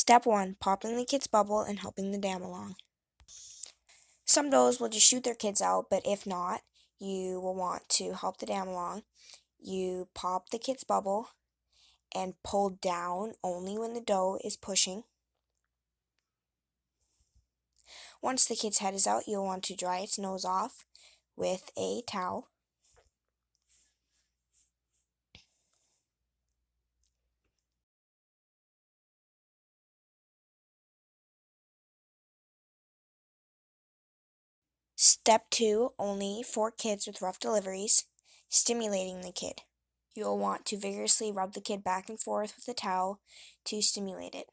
Step 1. Popping the kid's bubble and helping the dam along. Some does will just shoot their kids out, but if not, you will want to help the dam along. You pop the kid's bubble and pull down only when the doe is pushing. Once the kid's head is out, you'll want to dry its nose off with a towel. Step 2, only for kids with rough deliveries, stimulating the kid. You'll want to vigorously rub the kid back and forth with a towel to stimulate it.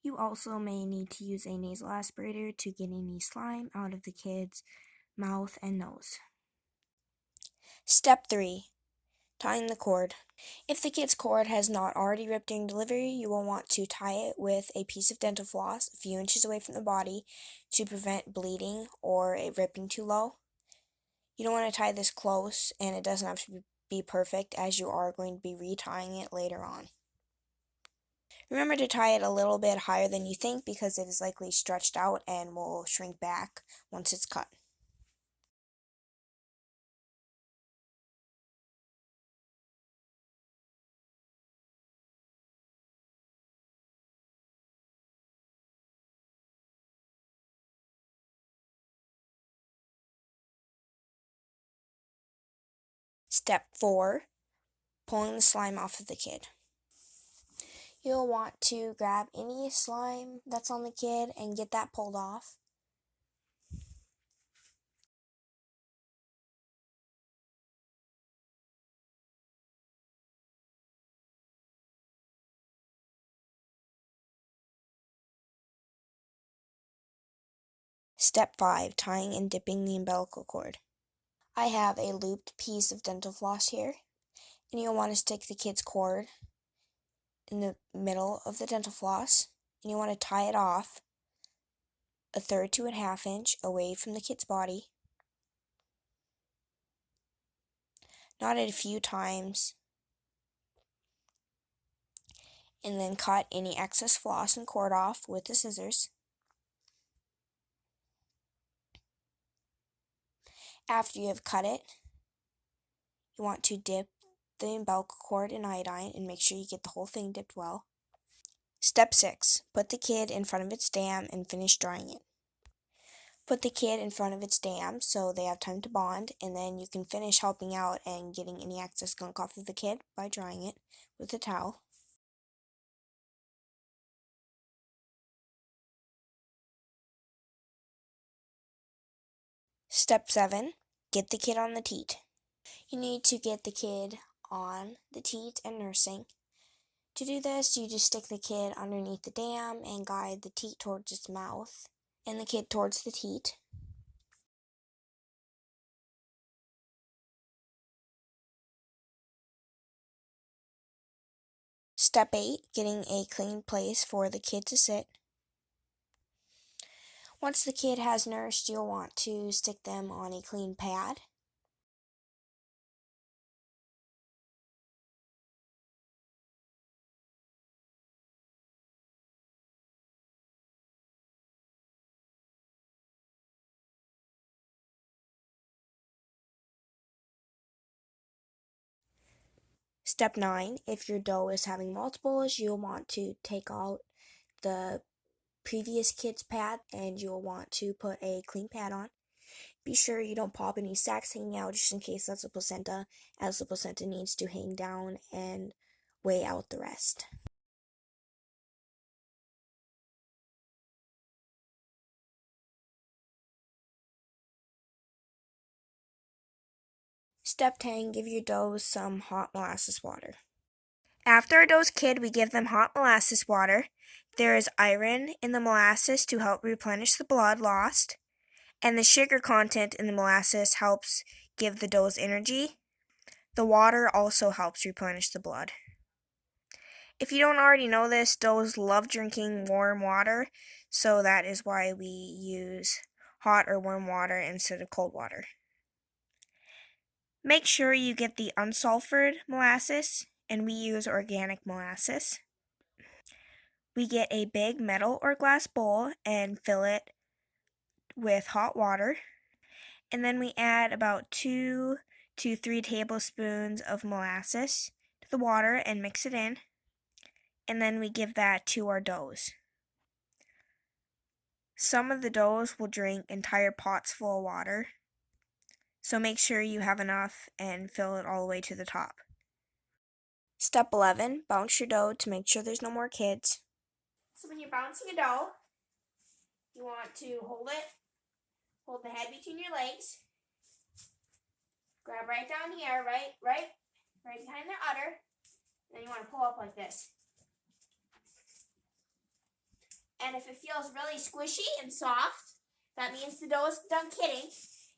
You also may need to use a nasal aspirator to get any slime out of the kid's mouth and nose. Step 3. Tying the cord. If the kid's cord has not already ripped during delivery, you will want to tie it with a piece of dental floss a few inches away from the body to prevent bleeding or it ripping too low. You don't want to tie this close, and it doesn't have to be perfect as you are going to be retying it later on. Remember to tie it a little bit higher than you think because it is likely stretched out and will shrink back once it's cut. Step 4. Pulling the slime off of the kid. You'll want to grab any slime that's on the kid and get that pulled off. Step 5. Tying and dipping the umbilical cord. I have a looped piece of dental floss here, and you'll want to stick the kid's cord in the middle of the dental floss, and you want to tie it off a third to a half inch away from the kid's body. Knot it a few times, and then cut any excess floss and cord off with the scissors. After you have cut it, you want to dip the umbilical cord in iodine and make sure you get the whole thing dipped well. Step 6. Put the kid in front of its dam and finish drying it. Put the kid in front of its dam so they have time to bond, and then you can finish helping out and getting any excess gunk off of the kid by drying it with a towel. Step 7. Get the kid on the teat. You need to get the kid on the teat and nursing. To do this, you just stick the kid underneath the dam and guide the teat towards its mouth and the kid towards the teat. Step 8. Getting a clean place for the kid to sit. Once the kid has nursed, you'll want to stick them on a clean pad. Step 9. If your doe is having multiples, you'll want to take out the previous kid's pad and you'll want to put a clean pad on. Be sure you don't pop any sacs hanging out just in case that's a placenta, as the placenta needs to hang down and weigh out the rest. Step 10. Give your does some hot molasses water. After a doe's kid, we give them hot molasses water. There is iron in the molasses to help replenish the blood lost, and the sugar content in the molasses helps give the does energy. The water also helps replenish the blood. If you don't already know this, does love drinking warm water, so that is why we use hot or warm water instead of cold water. Make sure you get the unsulfured molasses, and we use organic molasses. We get a big metal or glass bowl and fill it with hot water. And then we add about 2 to 3 tablespoons of molasses to the water and mix it in. And then we give that to our doughs. Some of the doughs will drink entire pots full of water, so make sure you have enough and fill it all the way to the top. Step 11, bounce your dough to make sure there's no more kids. So when you're bouncing a dough, you want to hold the head between your legs, grab right down here, right behind the udder, and then you want to pull up like this. And if it feels really squishy and soft, that means the dough is done kidding.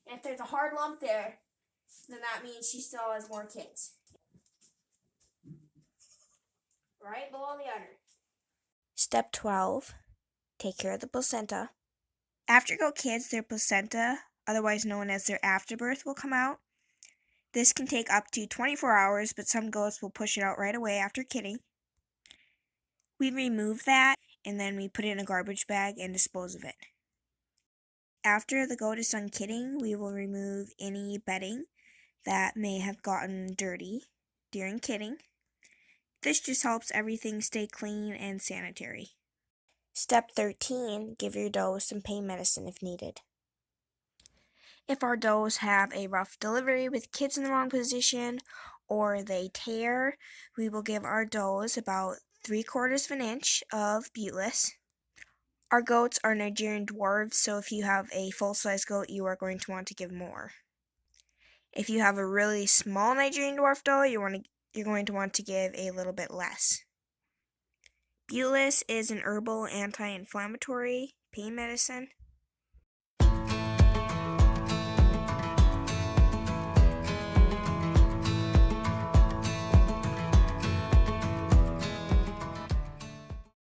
And if there's a hard lump there, then that means she still has more kids. Right below the udder. Step 12, take care of the placenta. After goat kids, their placenta, otherwise known as their afterbirth, will come out. This can take up to 24 hours, but some goats will push it out right away after kidding. We remove that, and then we put it in a garbage bag and dispose of it. After the goat is done kidding, we will remove any bedding that may have gotten dirty during kidding. This just helps everything stay clean and sanitary. Step 13, give your does some pain medicine if needed. If our does have a rough delivery with kids in the wrong position or they tear, we will give our does about 3/4 of an inch of Butylis. Our goats are Nigerian Dwarves, so if you have a full-size goat, you are going to want to give more. If you have a really small Nigerian Dwarf doe, you're going to want to give a little bit less. Butylis is an herbal anti-inflammatory pain medicine.